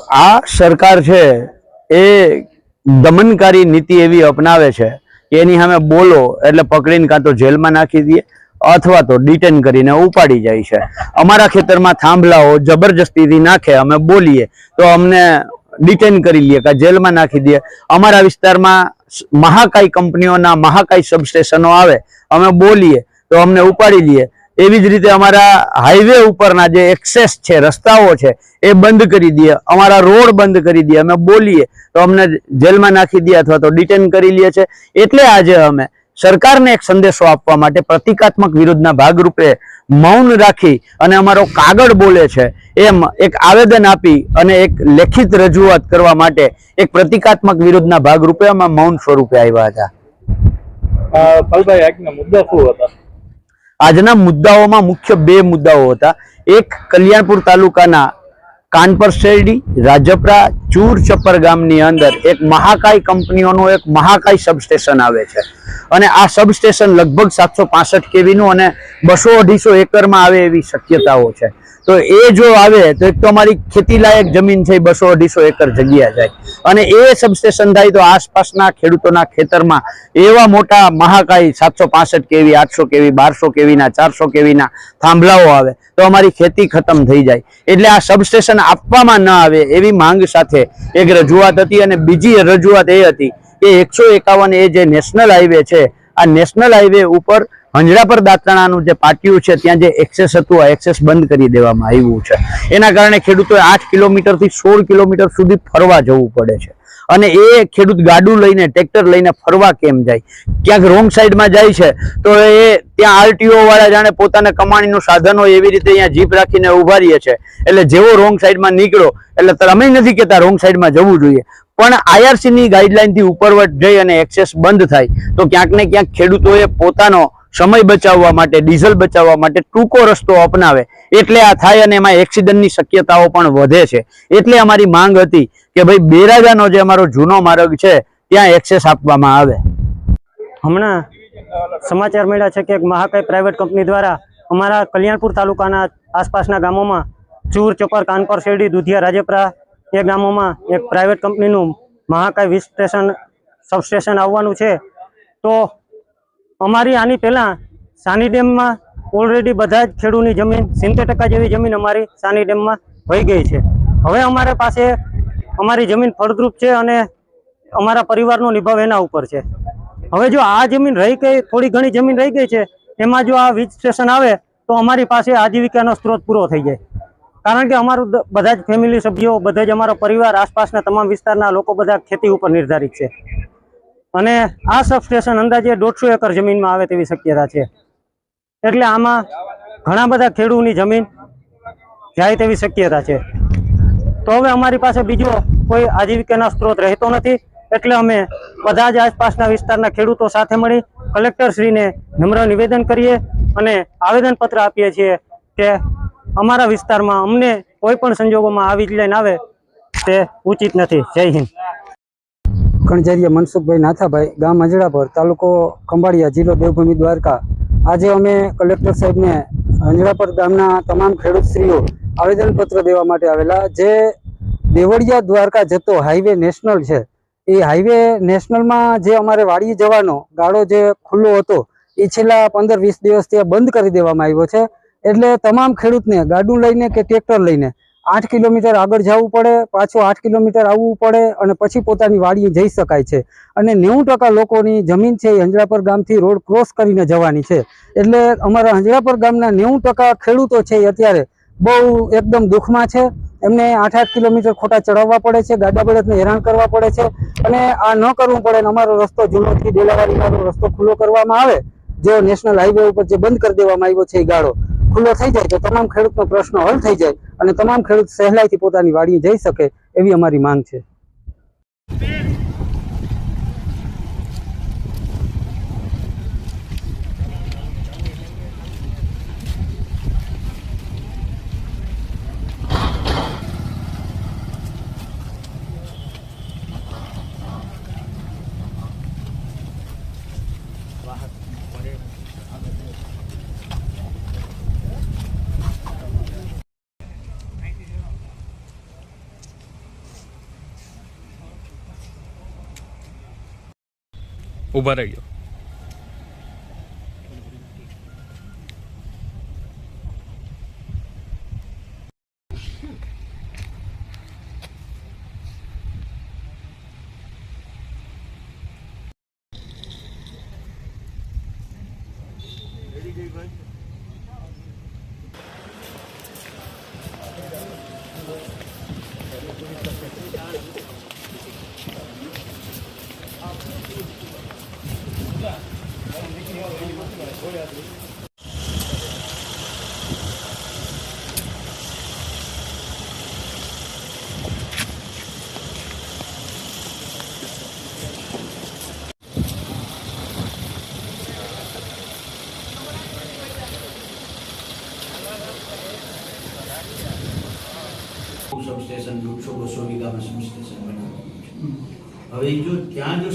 આ સરકાર છે એ દમનકારી નીતિ એવી અપનાવે છે કે એની સામે બોલો એટલે પકડીને કાં તો જેલમાં નાખી દે અથવા તો ડિટેન કરીને ઉપાડી જાય છે। અમારા ખેતરમાં થાંભલાઓ જબરજસ્તીથી નાખે, અમે બોલીએ તો અમને ડિટેન કરી લે કે જેલમાં નાખી દે। અમારા વિસ્તારમાં મહાકાય કંપનીઓના મહાકાય સબસ્ટેશનો આવે, અમે બોલીએ તો અમને ઉપાડી લે। એવી જ રીતે અમારા હાઈવે ઉપરના જે એક્સેસ છે, રસ્તાઓ છે, એ બંધ કરી દે, અમારા રોડ બંધ કરી દે, અમે બોલીએ તો અમને જેલમાં નાખી દે અથવા તો ડિટેન કરી લે છે। એટલે આજે અમે સરકારને એક સંદેશો આપવા માટે પ્રતિકાત્મક વિરોધના ભાગરૂપે મૌન રાખી અને અમારો કાગળ બોલે છે એમ એક આવેદન આપી અને એક લેખિત રજૂઆત કરવા માટે એક પ્રતિકાત્મક વિરોધના ભાગરૂપે અમે મૌન સ્વરૂપે આવ્યા હતા। ફલભાઈ, આજના મુદ્દા શું હતા? આજના મુદ્દાઓમાં મુખ્ય બે મુદ્દાઓ હતા। એક, કલ્યાણપુર તાલુકાના કાનપર શેરડી, રાજપરા, ચૂર ચપ્પર ગામની અંદર એક મહાકાય કંપનીઓનું એક મહાકાય સબસ્ટેશન આવે છે અને આ સબસ્ટેશન લગભગ 765 કેવીનું અને 200-250 એકરમાં આવે એવી શક્યતાઓ છે। તો એ જો આવે તો એક તો અમારી ખેતી લાયક જમીન છે, 200-250 એકર જગ્યા જાય અને એ સબસ્ટેશન થાય તો આસપાસના ખેડૂતોના ખેતરમાં એવા મોટા મહાકાય 765 કેવી, 800 કેવી, 1200 કેવીના, 400 કેવીના થાંભલાઓ આવે તો અમારી ખેતી ખતમ થઈ જાય। એટલે આ સબસ્ટેશન આપવામાં ન આવે એવી માંગ સાથે એક રજૂઆત હતી અને બીજી રજૂઆત એ હતી કે 151 એ જે નેશનલ હાઈવે છે, આ નેશનલ હાઈવે ઉપર હંજરાપર દાંતરાણાનું જે પાટિયું છે ત્યાં જે એક્સેસ હતું આ એક્સેસ બંધ કરી દેવામાં આવ્યું છે। એના કારણે ખેડૂતોએ 8 કિલોમીટરથી 16 કિલોમીટર સુધી ફરવા જવું પડે છે અને એ ખેડૂત ગાડું લઈને, ટ્રેક્ટર લઈને ફરવા કેમ જાય? ક્યાંક રોંગ સાઈડમાં જાય છે તો એ ત્યાં આરટીઓ વાળા જાણે પોતાના કમાણીનું સાધન હોય એવી રીતે અહીંયા જીપ રાખીને ઉભા રહીએ છે। એટલે જેવો રોંગ સાઈડમાં નીકળો એટલે અમે નથી કહેતા રોંગ સાઈડમાં જવું જોઈએ, પણ આઈઆરસીની ગાઈડલાઈનથી ઉપરવટ જઈ અને એક્સેસ બંધ થાય તો ક્યાંક ને ક્યાંક ખેડૂતોએ પોતાનો સમય બચાવવા માટે, ડીઝલ બચાવવા માટે ટૂંકો રસ્તો અપનાવે એટલે આ થાય અને એમાં એક્સિડન્ટની શક્યતાઓ પણ વધે છે। એટલે અમારી માંગ હતી કે ભાઈ બેરાજાનો જે અમારો જૂનો માર્ગ છે ત્યાં એક્સેસ આપવામાં આવે। હમણાં સમાચાર મળ્યા છે કે એક મહાકાય પ્રાઇવેટ કંપની દ્વારા અમારા કલ્યાણપુર તાલુકાના આસપાસના ગામોમાં ચૂર, ચપર, કાનપર શેરડી, દુધિયા, રાજપરા એ ગામોમાં એક પ્રાઇવેટ કંપનીનું મહાકાય સબસ્ટેશન આવવાનું છે। તો અમારી આની પહેલાં સાની ડેમમાં ઓલરેડી બધા જ ખેડૂતની જમીન 70% જેવી જમીન અમારી સાની ડેમમાં વહી ગઈ છે। હવે અમારા પાસે અમારી જમીન ફળદ્રુપ છે અને અમારા પરિવારનો નિભાવ એના ઉપર છે। હવે જો આ જમીન રહી ગઈ, થોડી ઘણી જમીન રહી ગઈ છે, એમાં જો આ વીજ સ્ટેશન આવે તો અમારી પાસે આજીવિકાનો સ્ત્રોત પૂરો થઈ જાય, કારણ કે અમારું બધા જ ફેમિલી સભ્યો, બધા જ અમારો પરિવાર, આસપાસના તમામ વિસ્તારના લોકો બધા ખેતી ઉપર નિર્ધારિત છે અને આ સબસ્ટેશન અંદાજે 150 એકર જમીનમાં આવે તેવી શક્યતા છે। એટલે આમાં ઘણા બધા ખેડૂતની જમીન જાય તેવી શક્યતા છે। તો હવે અમારી પાસે બીજો કોઈ આજીવિકાનો સ્ત્રોત રહેતો નથી, એટલે અમે બધા જ આસપાસના વિસ્તારના ખેડૂતો સાથે મળી કલેક્ટરશ્રીને નમ્ર નિવેદન કરીએ અને આવેદનપત્ર આપીએ છીએ કે અમારા વિસ્તારમાં અમને કોઈ પણ સંજોગોમાં આ વીજ લાઈન આવે તે ઉચિત નથી। જય હિન્દ। કણઝરિયા મનસુખભાઈ નાથાભાઈ, ગામ અંજરાપર, તાલુકો ખંભાળિયા, જિલ્લો દેવભૂમિ દ્વારકા। આજે અમે કલેક્ટર સાહેબને અંજરાપર ગામના તમામ ખેડૂતશ્રીઓ આવેદનપત્ર દેવા માટે આવેલા। જે દેવળિયા દ્વારકા જતો હાઈવે નેશનલ છે, એ હાઈવે નેશનલમાં જે અમારે વાડીએ જવાનો ગાળો જે ખુલ્લો હતો એ છેલ્લા 15-20 દિવસથી બંધ કરી દેવામાં આવ્યો છે। એટલે તમામ ખેડૂતને ગાડું લઈને કે ટ્રેક્ટર લઈને 8 કિલોમીટર આગળ જવું પડે, પાછું 8 કિલોમીટર આવવું પડે અને પછી પોતાની વાડીએ જઈ શકાય છે। અને 90% લોકોની જમીન છે એ અંજરાપર ગામથી રોડ ક્રોસ કરીને જવાની છે। એટલે અમારા અંજરાપર ગામના 90% ખેડૂતો છે એ અત્યારે બહુ એકદમ દુઃખમાં છે। એમને 8-8 કિલોમીટર ખોટા ચડાવવા પડે છે, ગાડા બળદને હેરાન કરવા પડે છે અને આ ન કરવું પડે ને અમારો રસ્તો જૂનોથી ડેલાવાડીનો રસ્તો ખુલ્લો કરવામાં આવે, જો નેશનલ હાઈવે ઉપર જે બંધ કરી દેવામાં આવ્યો છે એ ગાળો ખુલ્લો થઈ જાય તો તમામ ખેડૂતનો પ્રશ્ન હલ થઈ જાય અને તમામ ખેડૂત સહેલાઈથી પોતાની વાડીએ જઈ શકે એવી અમારી માંગ છે। ઊભા રહીજો. સબસ્ટેશન 100-200 વીઘામાં સબસ્ટેશન બનાવ્યું છે. હવે જો ત્યાં જો